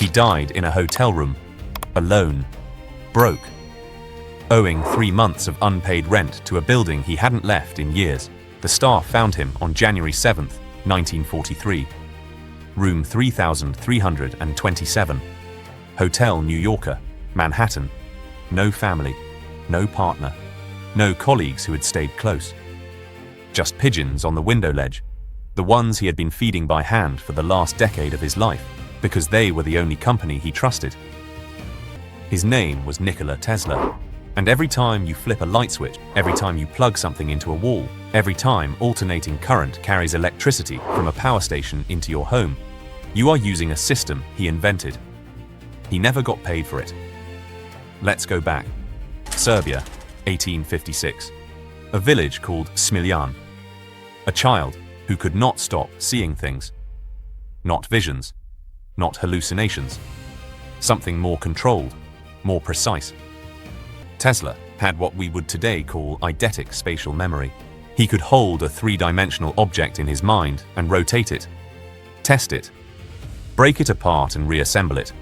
He died in a hotel room, alone, broke, owing 3 months of unpaid rent to a building he hadn't left in years. The staff found him on January 7, 1943. Room 3327. Hotel New Yorker, Manhattan. No family, no partner, no colleagues who had stayed close. Just pigeons on the window ledge, the ones he had been feeding by hand for the last decade of his life, because they were the only company he trusted. His name was Nikola Tesla, and every time you flip a light switch, every time you plug something into a wall, every time alternating current carries electricity from a power station into your home, you are using a system he invented. He never got paid for it. Let's go back. Serbia, 1856. A village called Smiljan. A child who could not stop seeing things. Not visions, not hallucinations. Something more controlled, more precise. Tesla had what we would today call eidetic spatial memory. He could hold a three-dimensional object in his mind and rotate it, test it, break it apart and reassemble it,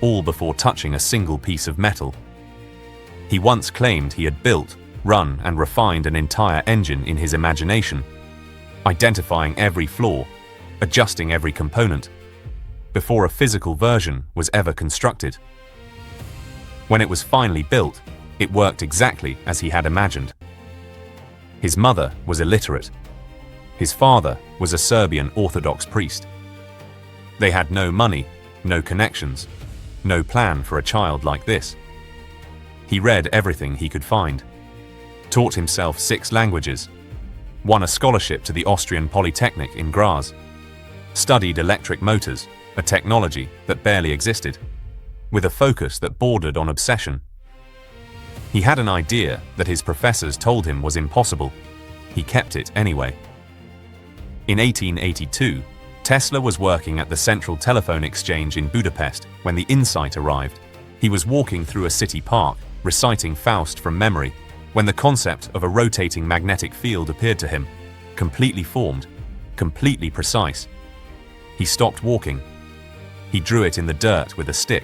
all before touching a single piece of metal. He once claimed he had built, run, and refined an entire engine in his imagination, identifying every flaw, adjusting every component, before a physical version was ever constructed. When it was finally built, it worked exactly as he had imagined. His mother was illiterate. His father was a Serbian Orthodox priest. They had no money, no connections, no plan for a child like this. He read everything he could find, taught himself 6 languages, won a scholarship to the Austrian Polytechnic in Graz, studied electric motors, a technology that barely existed, with a focus that bordered on obsession. He had an idea that his professors told him was impossible. He kept it anyway. In 1882, Tesla was working at the Central Telephone Exchange in Budapest when the insight arrived. He was walking through a city park, reciting Faust from memory, when the concept of a rotating magnetic field appeared to him, completely formed, completely precise. He stopped walking. He drew it in the dirt with a stick.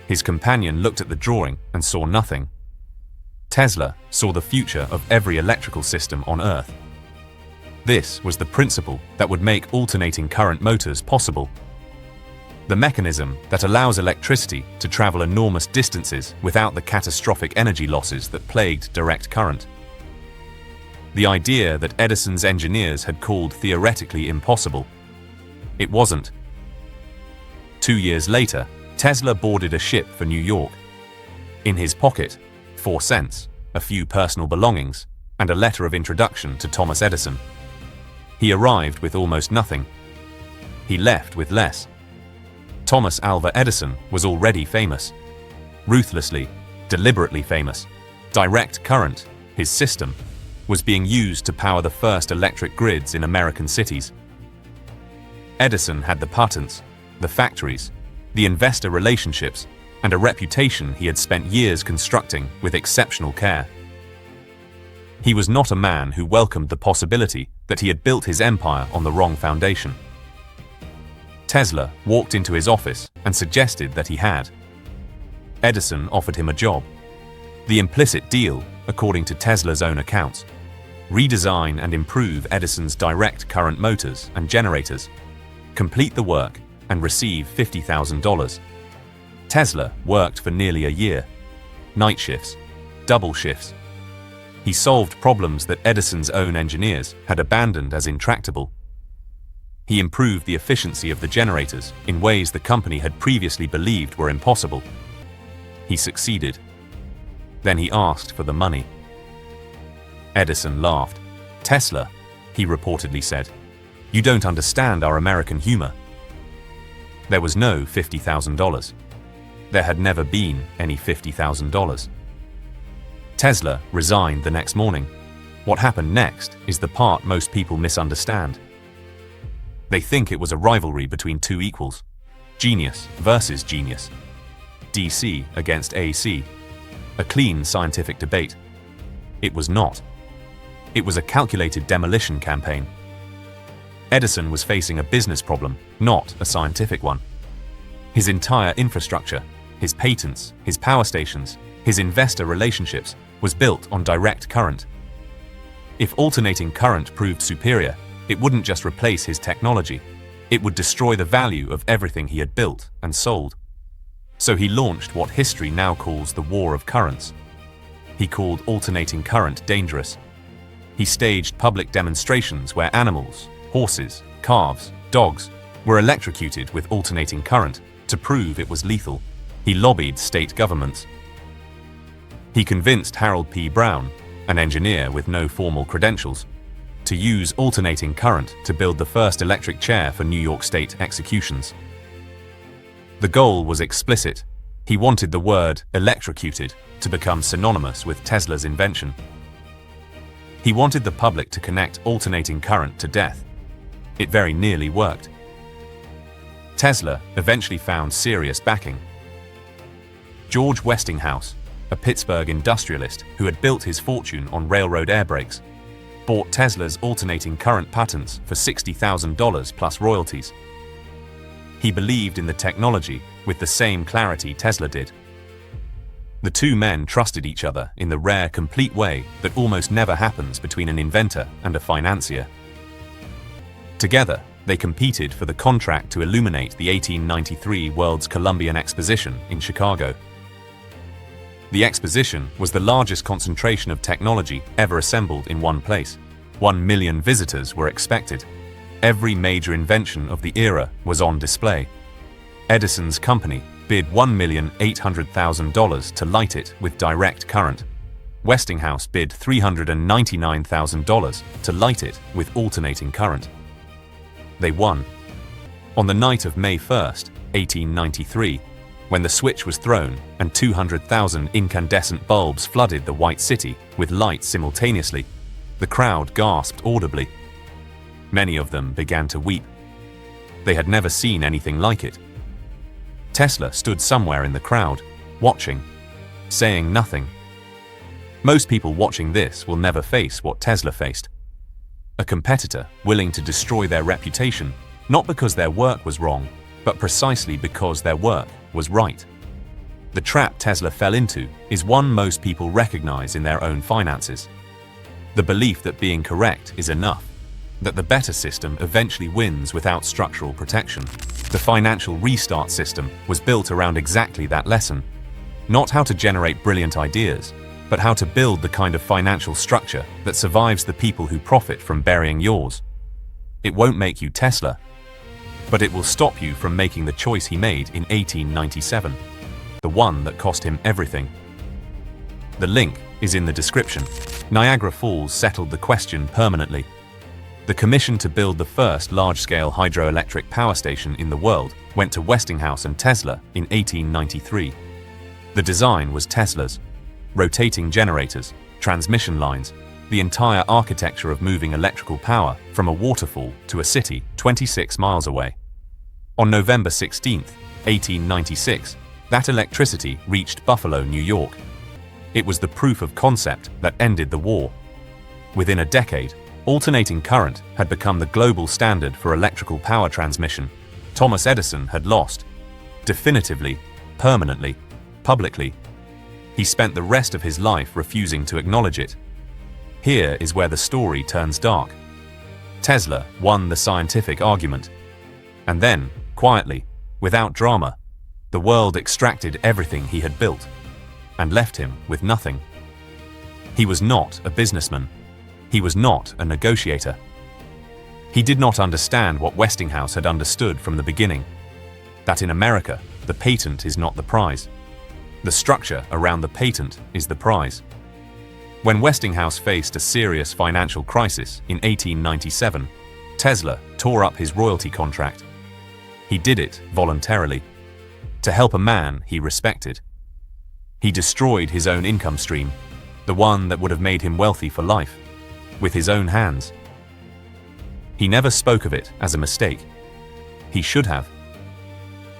His companion looked at the drawing and saw nothing. Tesla saw the future of every electrical system on Earth. This was the principle that would make alternating current motors possible. The mechanism that allows electricity to travel enormous distances without the catastrophic energy losses that plagued direct current. The idea that Edison's engineers had called theoretically impossible. It wasn't. 2 years later, Tesla boarded a ship for New York. In his pocket, 4 cents, a few personal belongings, and a letter of introduction to Thomas Edison. He arrived with almost nothing. He left with less. Thomas Alva Edison was already famous. Ruthlessly, deliberately famous. Direct current, his system, was being used to power the first electric grids in American cities. Edison had the patents, the factories, the investor relationships, and a reputation he had spent years constructing with exceptional care. He was not a man who welcomed the possibility that he had built his empire on the wrong foundation. Tesla walked into his office and suggested that he had. Edison offered him a job. The implicit deal, according to Tesla's own accounts, redesign and improve Edison's direct current motors and generators, complete the work, and receive $50,000. Tesla worked for nearly a year. Night shifts, double shifts. He solved problems that Edison's own engineers had abandoned as intractable. He improved the efficiency of the generators in ways the company had previously believed were impossible. He succeeded. Then he asked for the money. Edison laughed. "Tesla," he reportedly said, "you don't understand our American humor." There was no $50,000. There had never been any $50,000. Tesla resigned the next morning. What happened next is the part most people misunderstand. They think it was a rivalry between two equals, genius versus genius, DC against AC, a clean scientific debate. It was not. It was a calculated demolition campaign. Edison was facing a business problem, not a scientific one. His entire infrastructure, his patents, his power stations, his investor relationships was built on direct current. If alternating current proved superior, it wouldn't just replace his technology, it would destroy the value of everything he had built and sold. So he launched what history now calls the War of Currents. He called alternating current dangerous. He staged public demonstrations where animals, horses, calves, dogs, were electrocuted with alternating current to prove it was lethal. He lobbied state governments. He convinced Harold P. Brown, an engineer with no formal credentials, to use alternating current to build the first electric chair for New York State executions. The goal was explicit. He wanted the word electrocuted to become synonymous with Tesla's invention. He wanted the public to connect alternating current to death. It very nearly worked. Tesla eventually found serious backing. George Westinghouse, a Pittsburgh industrialist who had built his fortune on railroad air brakes, bought Tesla's alternating current patents for $60,000 plus royalties. He believed in the technology with the same clarity Tesla did. The two men trusted each other in the rare, complete way that almost never happens between an inventor and a financier. Together, they competed for the contract to illuminate the 1893 World's Columbian Exposition in Chicago. The exposition was the largest concentration of technology ever assembled in one place. 1 million visitors were expected. Every major invention of the era was on display. Edison's company bid $1,800,000 to light it with direct current. Westinghouse bid $399,000 to light it with alternating current. They won. On the night of May 1st, 1893, when the switch was thrown and 200,000 incandescent bulbs flooded the White City with light simultaneously, the crowd gasped audibly. Many of them began to weep. They had never seen anything like it. Tesla stood somewhere in the crowd, watching, saying nothing. Most people watching this will never face what Tesla faced. A competitor willing to destroy their reputation, not because their work was wrong, but precisely because their work was right. The trap Tesla fell into is one most people recognize in their own finances. The belief that being correct is enough, that the better system eventually wins without structural protection. The financial restart system was built around exactly that lesson. Not how to generate brilliant ideas, but how to build the kind of financial structure that survives the people who profit from burying yours. It won't make you Tesla, but it will stop you from making the choice he made in 1897, the one that cost him everything. The link is in the description. Niagara Falls settled the question permanently. The commission to build the first large-scale hydroelectric power station in the world went to Westinghouse and Tesla in 1893. The design was Tesla's. Rotating generators, transmission lines, the entire architecture of moving electrical power from a waterfall to a city 26 miles away. On November 16, 1896, that electricity reached Buffalo, New York. It was the proof of concept that ended the war. Within a decade, alternating current had become the global standard for electrical power transmission. Thomas Edison had lost. Definitively, permanently, publicly. He spent the rest of his life refusing to acknowledge it. Here is where the story turns dark. Tesla won the scientific argument. And then, quietly, without drama, the world extracted everything he had built and left him with nothing. He was not a businessman. He was not a negotiator. He did not understand what Westinghouse had understood from the beginning, that in America, the patent is not the prize. The structure around the patent is the prize. When Westinghouse faced a serious financial crisis in 1897, Tesla tore up his royalty contract. He did it voluntarily, to help a man he respected. He destroyed his own income stream, the one that would have made him wealthy for life, with his own hands. He never spoke of it as a mistake. He should have.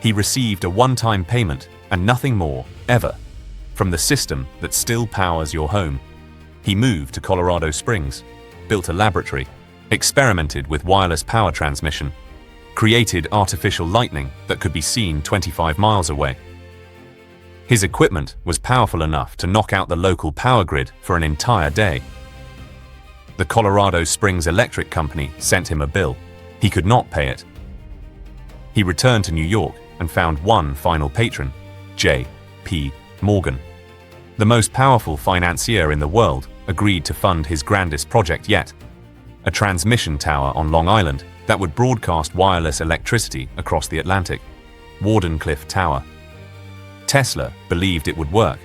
He received a one-time payment and nothing more, ever, from the system that still powers your home. He moved to Colorado Springs, built a laboratory, experimented with wireless power transmission, created artificial lightning that could be seen 25 miles away. His equipment was powerful enough to knock out the local power grid for an entire day. The Colorado Springs Electric Company sent him a bill. He could not pay it. He returned to New York and found one final patron, J.P. Morgan. The most powerful financier in the world agreed to fund his grandest project yet, a transmission tower on Long Island that would broadcast wireless electricity across the Atlantic, Wardenclyffe Tower. Tesla believed it would work.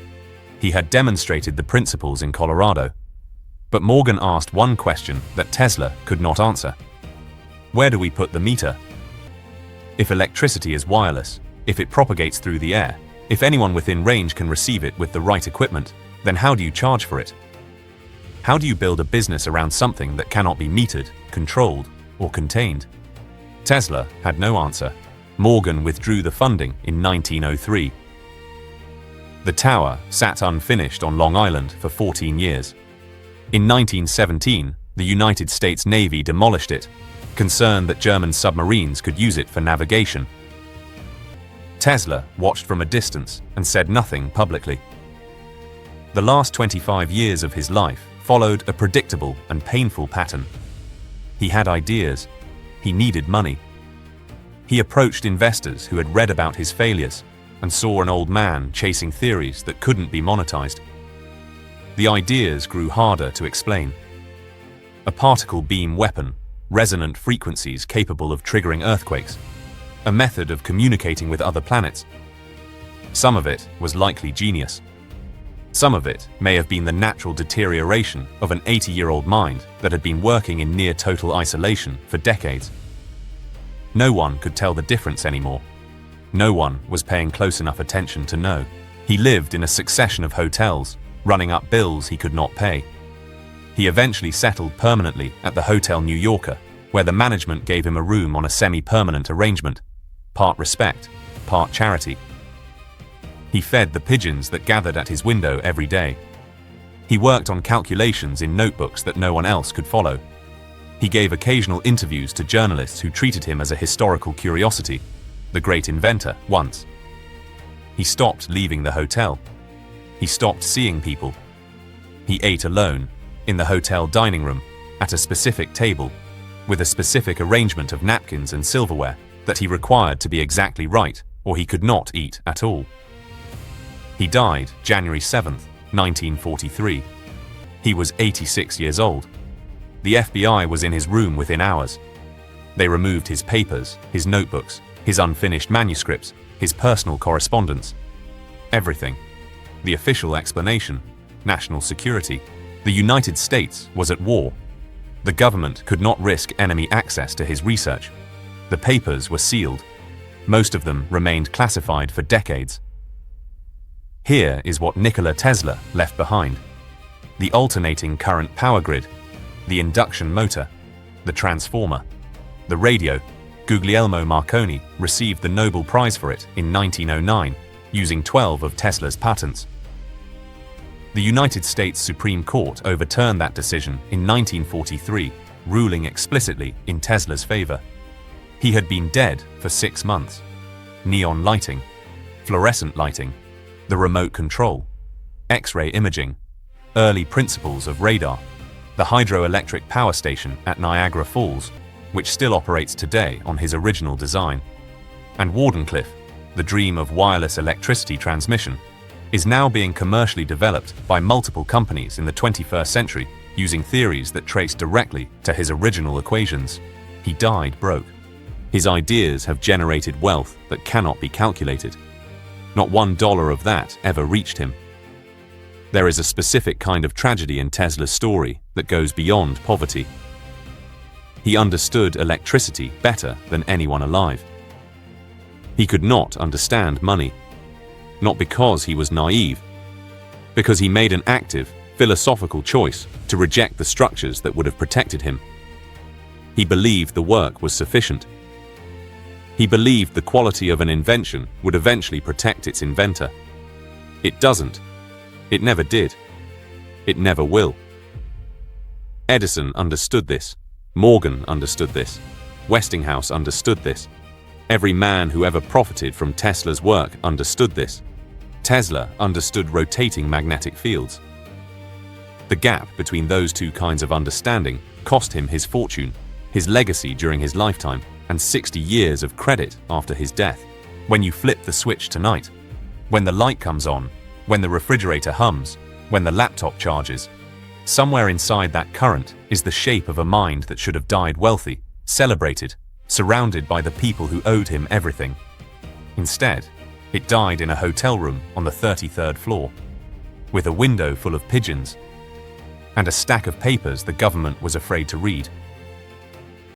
He had demonstrated the principles in Colorado. But Morgan asked one question that Tesla could not answer. Where do we put the meter? If electricity is wireless, if it propagates through the air, if anyone within range can receive it with the right equipment, then how do you charge for it? How do you build a business around something that cannot be metered, controlled, or contained? Tesla had no answer. Morgan withdrew the funding in 1903. The tower sat unfinished on Long Island for 14 years. In 1917, the United States Navy demolished it, concerned that German submarines could use it for navigation. Tesla watched from a distance and said nothing publicly. The last 25 years of his life followed a predictable and painful pattern. He had ideas. He needed money. He approached investors who had read about his failures and saw an old man chasing theories that couldn't be monetized. The ideas grew harder to explain. A particle beam weapon, resonant frequencies capable of triggering earthquakes, a method of communicating with other planets. Some of it was likely genius. Some of it may have been the natural deterioration of an 80-year-old mind that had been working in near-total isolation for decades. No one could tell the difference anymore. No one was paying close enough attention to know. He lived in a succession of hotels, running up bills he could not pay. He eventually settled permanently at the Hotel New Yorker, where the management gave him a room on a semi-permanent arrangement, part respect, part charity. He fed the pigeons that gathered at his window every day. He worked on calculations in notebooks that no one else could follow. He gave occasional interviews to journalists who treated him as a historical curiosity, the great inventor, once. He stopped leaving the hotel. He stopped seeing people. He ate alone, in the hotel dining room, at a specific table, with a specific arrangement of napkins and silverware that he required to be exactly right, or he could not eat at all. He died January 7, 1943. He was 86 years old. The FBI was in his room within hours. They removed his papers, his notebooks, his unfinished manuscripts, his personal correspondence. Everything. The official explanation: national security. The United States was at war. The government could not risk enemy access to his research. The papers were sealed. Most of them remained classified for decades. Here is what Nikola Tesla left behind: the alternating current power grid, the induction motor, the transformer, the radio. Guglielmo Marconi received the Nobel Prize for it in 1909, using 12 of Tesla's patents. The United States Supreme Court overturned that decision in 1943, ruling explicitly in Tesla's favor. He had been dead for 6 months. Neon lighting, fluorescent lighting, the remote control, X-ray imaging, early principles of radar, the hydroelectric power station at Niagara Falls, which still operates today on his original design, and Wardenclyffe, the dream of wireless electricity transmission, is now being commercially developed by multiple companies in the 21st century using theories that trace directly to his original equations. He died broke. His ideas have generated wealth that cannot be calculated. Not $1 of that ever reached him. There is a specific kind of tragedy in Tesla's story that goes beyond poverty. He understood electricity better than anyone alive. He could not understand money, not because he was naive, because he made an active, philosophical choice to reject the structures that would have protected him. He believed the work was sufficient. He believed the quality of an invention would eventually protect its inventor. It doesn't. It never did. It never will. Edison understood this. Morgan understood this. Westinghouse understood this. Every man who ever profited from Tesla's work understood this. Tesla understood rotating magnetic fields. The gap between those two kinds of understanding cost him his fortune, his legacy during his lifetime, and 60 years of credit after his death. When you flip the switch tonight, when the light comes on, when the refrigerator hums, when the laptop charges, somewhere inside that current is the shape of a mind that should have died wealthy, celebrated, surrounded by the people who owed him everything. Instead, it died in a hotel room on the 33rd floor, with a window full of pigeons and a stack of papers the government was afraid to read.